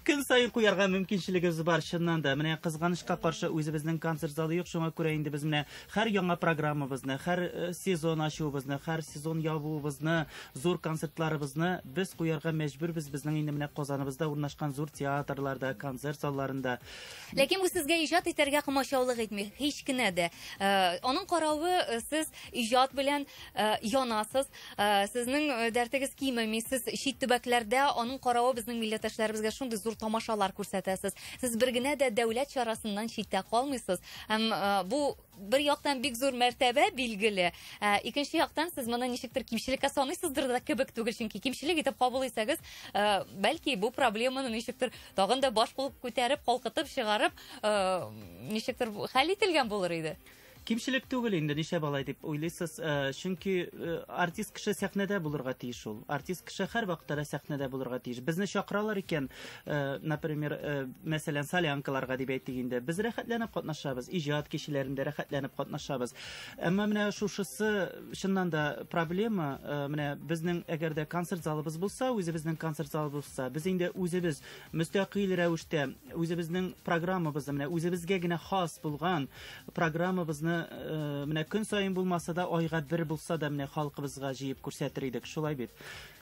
Көн сайын куярга мөмкинчелегебез бар чыннан да. Менә кызганычка каршы үзебезнең концерт залы юк, шуңа күрә инде без менә һәр яңа программабызны, һәр сезон ачуыбызны, һәр сезон ябуыбызны, зур концертларыбызны без куярга мәҗбүрбез. Безнең инде менә Казаныбызда урнашкан зур театрларда, концерт залларында. Ләкин бу сезгә иҗат итәргә комачаулык итми, һич кенә дә. Аның каравы, сез иҗат белән янасыз, сезнең дәртегез кимеми, сез чит төбәкләрдә аның каравы безнең милләттәшләребезгә шундый зур тамашалар күрсәтәсез. Сез бер генә дә дәүләт чарасыннан читтә калмыйсыз. Һәм бу бер яктан бик зур мәртәбә билгеле. Икенче яктан сез моны ничектер кимчелеккә саныйсыздыр да кебек түгел, чөнки кимчелек итеп кабул итсәгез, бәлки бу проблеманы ничектер тагын да баш булып күтәреп, калкытып чыгарып, ничектер хәл ителгән булыр иде. Кимчелек түгел инде, ничә балай дип уйлыйсыз, чөнки артист кеше сәхнәдә булырга тиеш ул. Артист кеше һәр вакытта сәхнәдә булырга тиеш. Безне чакыралар икән, например, мәсәлән, солянкаларга дип әйтик инде. Без рәхәтләнеп катнашабыз, иҗат кичәләрендә рәхәтләнеп катнашабыз. Әмма менә шушысы чыннан да проблема, менә безнең әгәр дә концерт залыбыз булса, үзебезнең концерт залыбыз булса, без инде үзебез мөстәкыйль рәвештә үзебезнең программабызны, менә үзебезгә генә хас булган программабызны менә көн сайын булмаса да, айга бер булса да менә халкыбызга җыеп күрсәтер идек, шулай бит.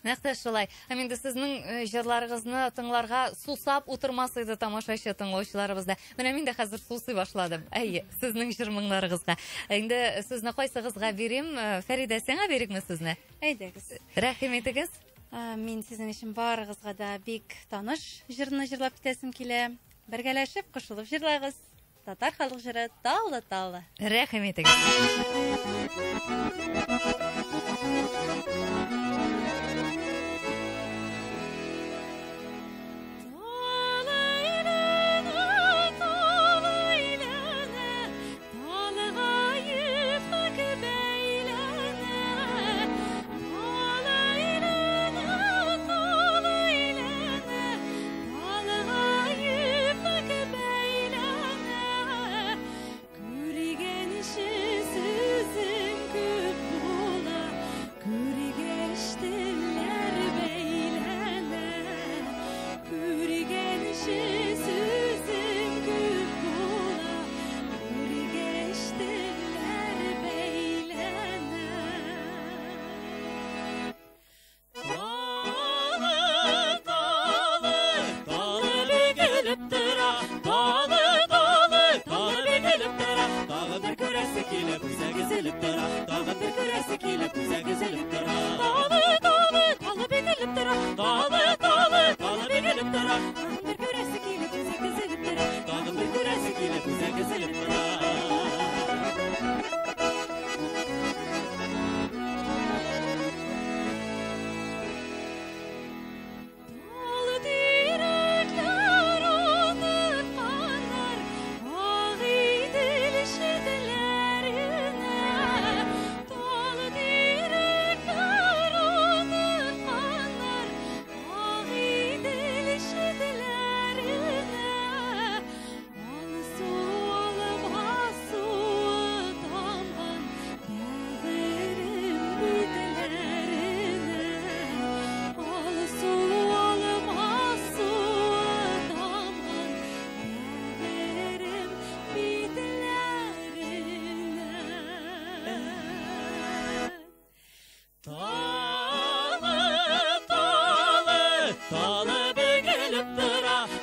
Нәкъ шулай. Һәм инде сезнең җырларыгызны тыңларга сусап утырмас иде тамашачы тыңлаучыларыбыз да. Менә мин дә хәзер сусый башладым. Әйе, сезнең җыр-моңнарыгызга. Инде сезне кайсыгызга бирим? Фәридә, сиңа бирикме сезне? Әйдәгез. Рәхим итегез. Мин сезнең өчен барыгызга да бик таныш җырны җырлап китәсем килә. Бергәләшеп, кушылып җырлагыз. Татар халык җыры Таллы-Таллы. Рәхим итегез.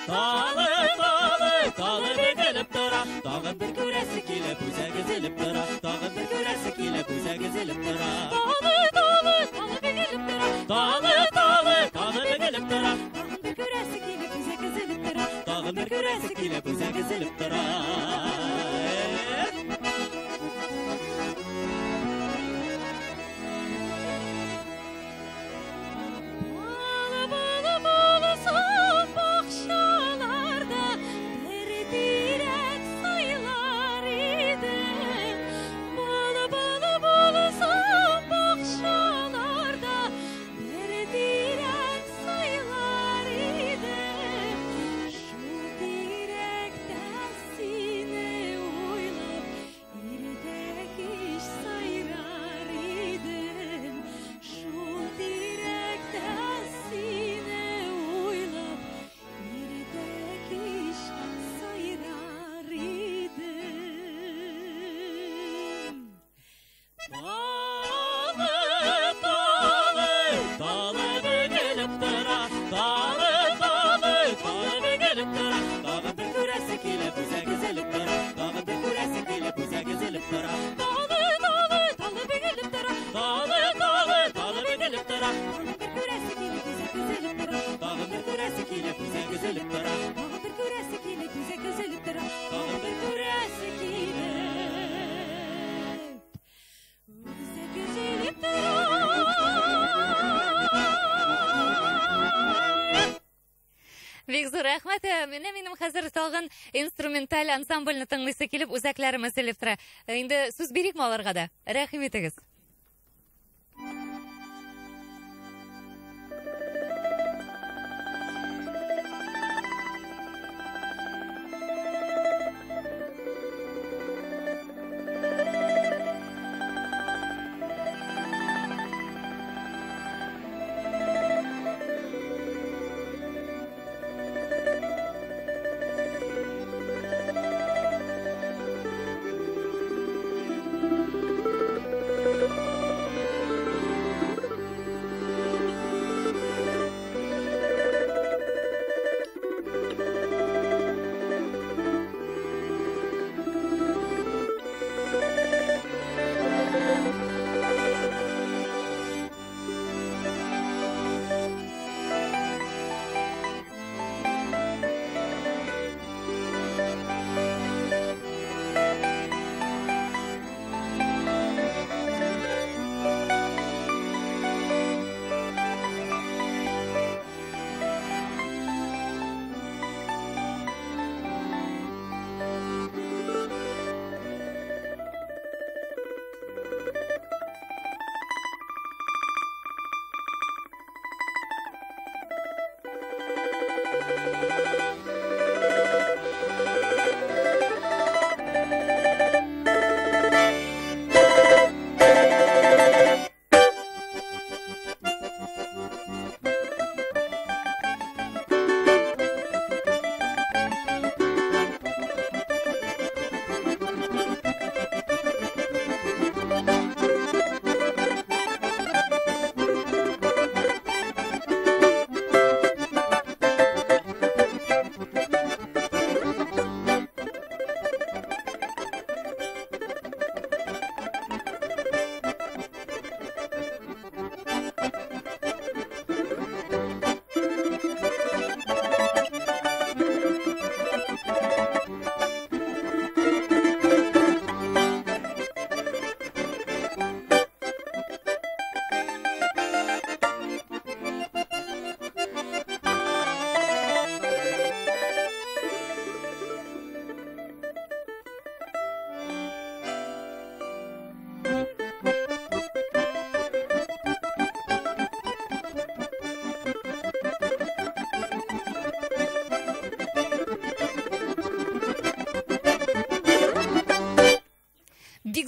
Талы, талы бөгелеп тора. Тагын бер күрәсе килеп үзәк өзелеп тора. Тагын бер күрәсе килеп үзәк өзелеп тора. Талы бөгелеп тора. Талы бөгелеп тора. Тагын бер күрәсе килеп үзәк өзелеп тора. Тагын бер күрәсе килеп үзәк өзелеп тора. Bulsan bakşalarda bir direk sayılar idim. Bulsan bakşalarda bir direk sayılar idim. Şu direkten seni oylap irdek iş sayrar idim. Şu direkten seni oylap irdek iş sayrar idim. Talı bөгелеп тора. Talı bөгелеп тора. Тагын бер күрәсе килеп үзәк өзелеп тора. Тагын бер күрәсе килеп үзәк өзелеп тора. Talı bөгелеп tara. Talı bөгелеп тора. Tagın bir күрәсе килеп үзәк өзелеп тора. Тагын бер күрәсе килеп үзәк өзелеп тора. Tagın bir күрәсе килеп үзәк өзелеп тора. Тагын бер Күрәсе килеп үзәк өзелеп тора. Бик зур рәхмәт. Менә минем хәзер талгын инструменталь ансамбльне тыңлыйсы килеп үзәкләрем эселеп тора. Инде сүз бирикме аларга да? Рәхим итегез.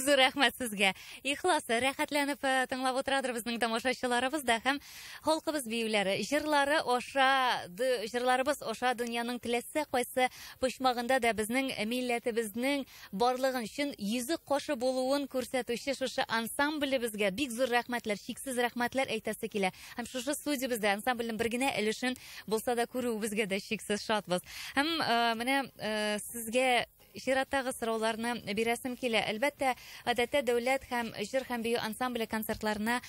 зур рәхмәт сезгә. Ихласы, рәхәтләнеп тыңлап утырадыр безнең тамашачыларыбыз да һәм халкыбыз биюләре, җырларыбыз аша дөньяның теләсә кайсы почмагында да безнең милләтебезнең барлыгын өчен йөзе кашы булуын күрсәтүче шушы ансамблебезгә бик зур рәхмәтләр, чиксез рәхмәтләр әйтәсе килә. Һәм шушы студиябездә ансамбльнең бер генә өлешен булса да күрүебезгә дә чиксез шатбыз. Һәм менә сезгә чираттагы сорауларны бирәсем килә. Әлбәттә, гадәттә дәүләт һәм җыр һәм бию ансамбле концертларына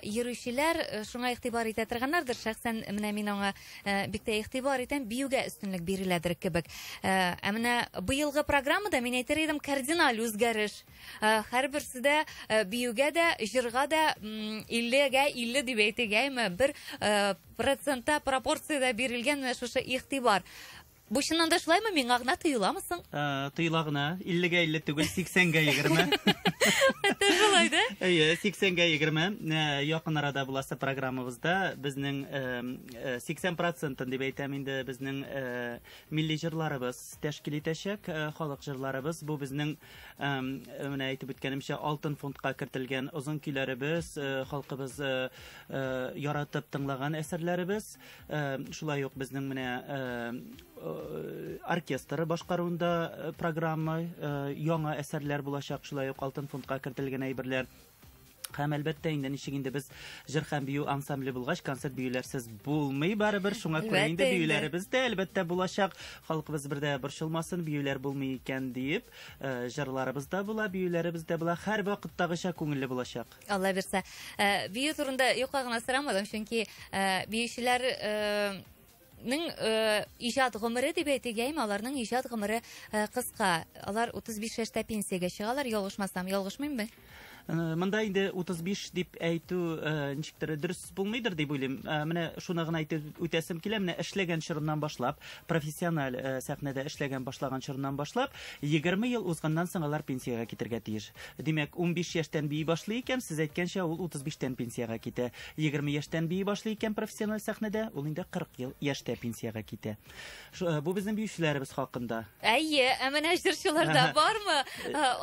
йөрүчеләр шуңа игътибар итә торганнардыр. Шәхсән менә мин аңа бик тә игътибар итәм, биюгә өстенлек биреләдер кебек. Менә быелгы программада мин әйтер идем кардиналь үзгәреш. Һәрберсидә биюгә дә, җырга да 50-гә 50 дип әйтегәйме, 1% пропорцияда бирелгән шушы игътибар. Бу чыннан да шулаймы, миңа гына тоеламы соң? Тоела гына, 50-гә 50 түгел, 80-гә 20. Хәтта шулай да? 80-гә 20. Якын арада буласы программабызда безнең 80% дип әйтәм инде безнең милли җырларыбыз тәшкил итәчәк, халык җырларыбыз. Бу безнең менә әйтеп үткәнемчә алтын фондка кертелгән озын көйләребез, халкыбыз яратып тыңлаган әсәрләребез. Шулай ук безнең менә оркестры башкаруында программа, яңа әсәрләр булачак, шулай ук алтын фондка кертелгән әйберләр. Һәм әлбәттә инде ничек инде без җыр һәм бию ансамбле булгач, концерт биюләрсез булмый барыбер. Шуңа күрә инде биюләребез дә әлбәттә булачак. Халкыбыз бердә борчылмасын, биюләр булмый икән дип, җырларыбыз да була, биюләребез дә була. Һәр вакыттагыча күңелле булачак. Алла бирсә. Бию турында юкка гына сорамадым, чөнки биючеләр иҗат гомере дип әйтегәйме, аларның иҗат гомере кыска. Алар 35 яшьтә пенсиягә чыгалар, ялгышмасам, ялгышмыйммы? Монда инде 35 дип әйтү ничектер дөрес булмыйдыр дип уйлыйм. Менә шуны гына әйтеп үтәсем килә. Менә эшләгән чорыннан башлап, профессиональ сәхнәдә эшләгән башлаган чорыннан башлап, 20 ел узганнан соң алар пенсиягә китәргә тиеш. Димәк, 15 яшьтән бии башлый икән, сез әйткәнчә, ул 35-тән пенсиягә китә. 20 яшьтән бии башлый икән профессиональ сәхнәдә, ул инде 40 яшьтә пенсиягә китә. Бу безнең биючеләребез хакында. Әйе, менә җырчыларда бармы?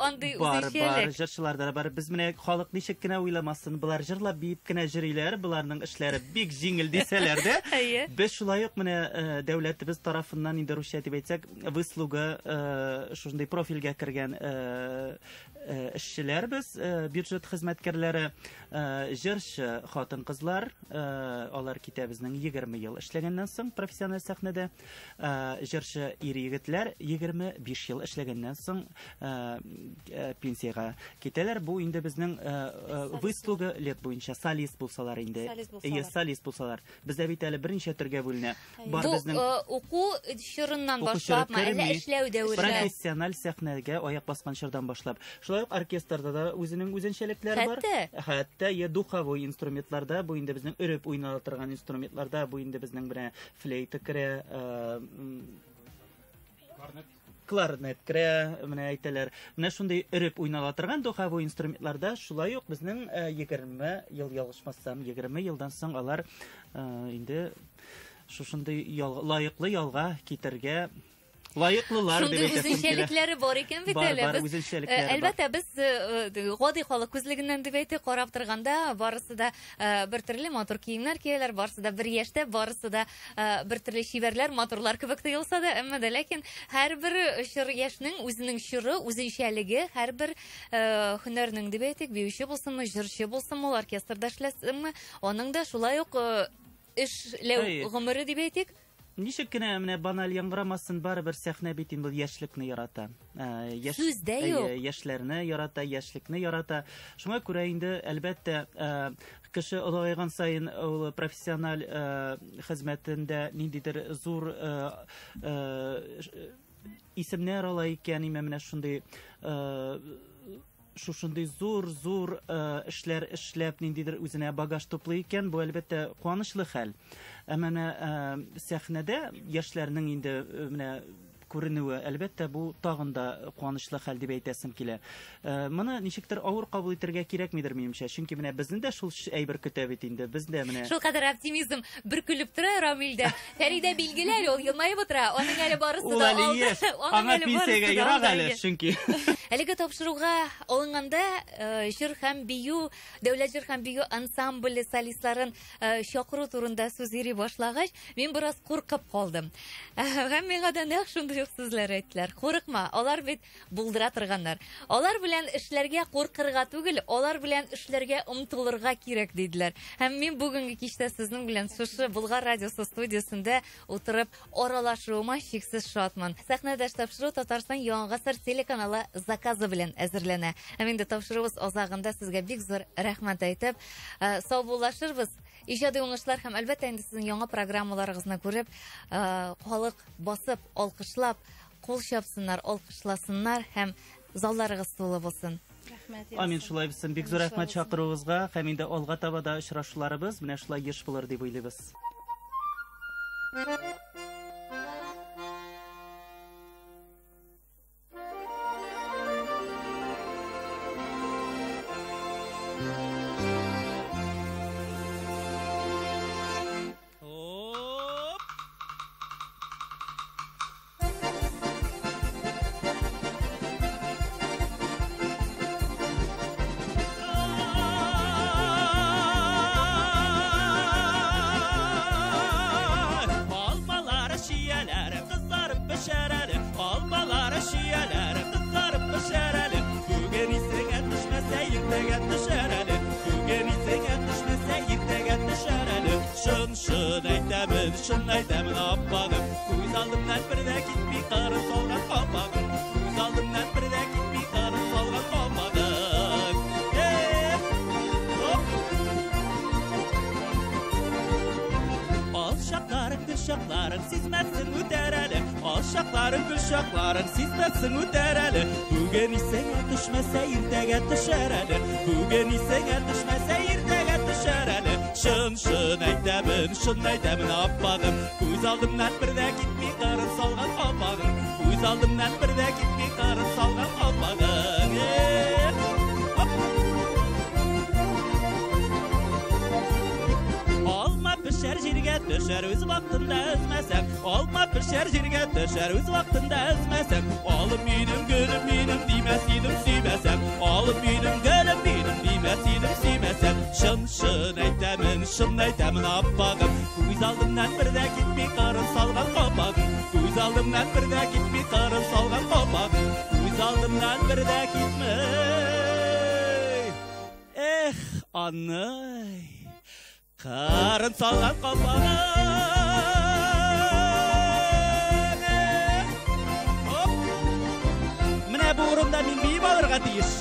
Андый үзенчәлек. Бар, җырчыларда бар. Без менә халык ничек кенә уйламасын, булар җырлап биеп кенә җырлыйлар, буларның эшләре бик җиңел дисәләр дә. Без шулай ук менә дәүләтебез тарафыннан инде русча дип әйтсәк, выслуга шундый профильгә кергән эшчеләрбез, бюджет хезмәткәрләре, җырчы хатын-кызлар, алар китә безнең 20 ел эшләгәннән соң профессиональ сәхнәдә, җырчы ир-егетләр 25 ел эшләгәннән соң пенсиягә китәләр. Бу инде безнең выслуга лет буенча солист булсалар инде. Солист булсалар. Бездә бит әле берничә төргә бүленә. Бар безнең уку чорыннан башлап, әле эшләү дәвере. Профессиональ сәхнәгә аяк баскан чордан башлап. Шулай ук оркестрда да үзенең үзенчәлекләре бар. Хәтта духовой инструментларда, бу инде безнең өреп уйнала торган инструментларда, бу инде безнең белән флейта керә, кларнет керә, менә әйтәләр. Менә шундый өреп уйнала торган духовой инструментларда шулай ук безнең 20 ел ялгышмасам, 20 елдан соң алар инде шушындый лаеклы ялга китәргә лаеклылар дип әйтәм. Үзенчәлекләре бар икән бит әле. Әлбәттә, без гади халык күзлегеннән дип әйтик, карап торганда, барысы да бер төрле матур киемнәр кияләр, барысы да бер яшьтә, барысы да бер төрле шибәрләр, матурлар кебек тоелса да, әмма дә ләкин һәрбер яшьнең үзенең чоры, үзенчәлеге, һәрбер һөнәрнең дип әйтик, биюче булсынмы, җырчы булсынмы, оркестрда эшләсенме, аның да шулай ук эшләү гомере дип әйтик. Ничек кенә менә баналь яңгырамасын, барыбер сәхнә бит инде яшьлекне ярата. Сүздә юк. Яшьләрне ярата, яшьлекне ярата. Шуңа күрә инде әлбәттә кеше олыгайган сайын ул профессиональ хезмәтендә ниндидер зур исемнәр ала икән, менә шундый шушындый зур эшләр эшләп ниндидер үзенә багаж туплый икән, бу әлбәттә куанычлы хәл. Әмма сәхнәдә яшьләрнең инде менә күренүе, әлбәттә бу тагын да куанычлы хәл дип әйтәсем килә. Моны ничектер авыр кабул итәргә кирәкмидер минемчә, чөнки менә безне дә шул әйбер көтә бит инде. Бездә менә шул кадәр оптимизм бөркелеп тора Рамилдә. Фәридә билгеләр, ул елмаеп утыра. Аның әле барысы да алды. Аңа пенсиягә ярар әле, чөнки Әлеге тапшыруга алынганда җыр һәм бию, дәүләт җыр һәм бию ансамбле солистларын чакыру турында сүз йөри башлагач, мин бераз куркып калдым. Һәм миңа да нәкъ шундый ук сүзләр әйттеләр. Курыкма, алар бит булдыра торганнар. Алар белән эшләргә куркырга түгел, алар белән эшләргә омтылырга кирәк диделәр. Һәм мин бүгенге кичтә сезнең белән шушы Болгар радиосы студиясында утырып аралашуыма чиксез шатман. Сәхнәдә тапшыру Татарстан Яңа гасыр телеканалы заказы белән әзерләнә. Һәм инде тапшыруыбыз азагында сезгә бик зур рәхмәт әйтеп, сау булашырбыз. Иҗади уңышлар һәм әлбәттә инде сезнең яңа программаларыгызны күреп, халык басып, алкышлап, кул чапсыннар, алкышласыннар һәм залларыгыз тулы булсын. Амин, шулай булсын. Бик зур рәхмәт чакыруыгызга һәм инде алга таба да очрашуларыбыз менә шулай еш булыр дип уйлыйбыз. Şun aytamın appağım, Күз алдымнан бірдә китми қарын салған қалпағым, Күз алдымнан бірдә китми қарын салған қалпағым. Ал шақларың, гүл шақларың, сизмәсің үтәр әлі, Ал шақларың, гүл шақларың, сизмәсің үтәр әлі, Бүген исеңә төшмәсә иртәгә төшәр әлі, Бүген исеңә төшмәсә иртәгә төшәр әлі. Шын әйтәмін аппағым, Күз алдымнан бірдә китми қарын салған қалпағым, Күз алдымнан бірдә китми қарын салған қалпағым. Алма пішер жерге төшәр өз вақтында үзмәсәң, Алма пішер жерге төшәр өз вақтында үзмәсәң, Алым минем, гөлім минем, димәс едім сүймәсәң, Алым минем, гөлім минем, димәс едім сүймәсәң. Шын әйтәмін аппағым, Күз алдымнан бірдә китми қарын салған қалпағым, Күз алдымнан бірдә китми қарын салған қалпағым, Күз алдымнан бірдә китмей. Эх, аной, қарын салған қалпағым. Менә бу урында мин биіп алырга тиеш.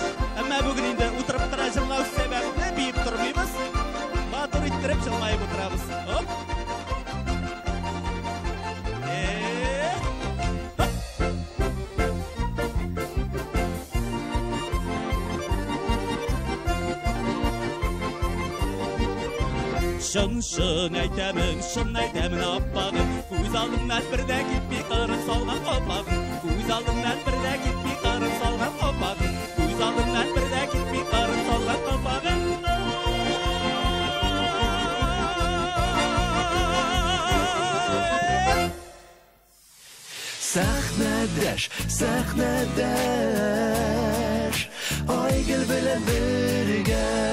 Әмма бүген инде утырып тора җырлау сәбәбенә биеп тормыйбыз. Матур иттереп җырлайып утырабыз. Шын әйтәмін аппағым, Күз алдымнан бірдә китми қарын салған қалпағым, Күз алдымнан бірдә китми қарын салған қалпағым, Күз алдымнан бірдә китми қарын салған қалпағым. Сәхнәдәш, Айгөл белән бергә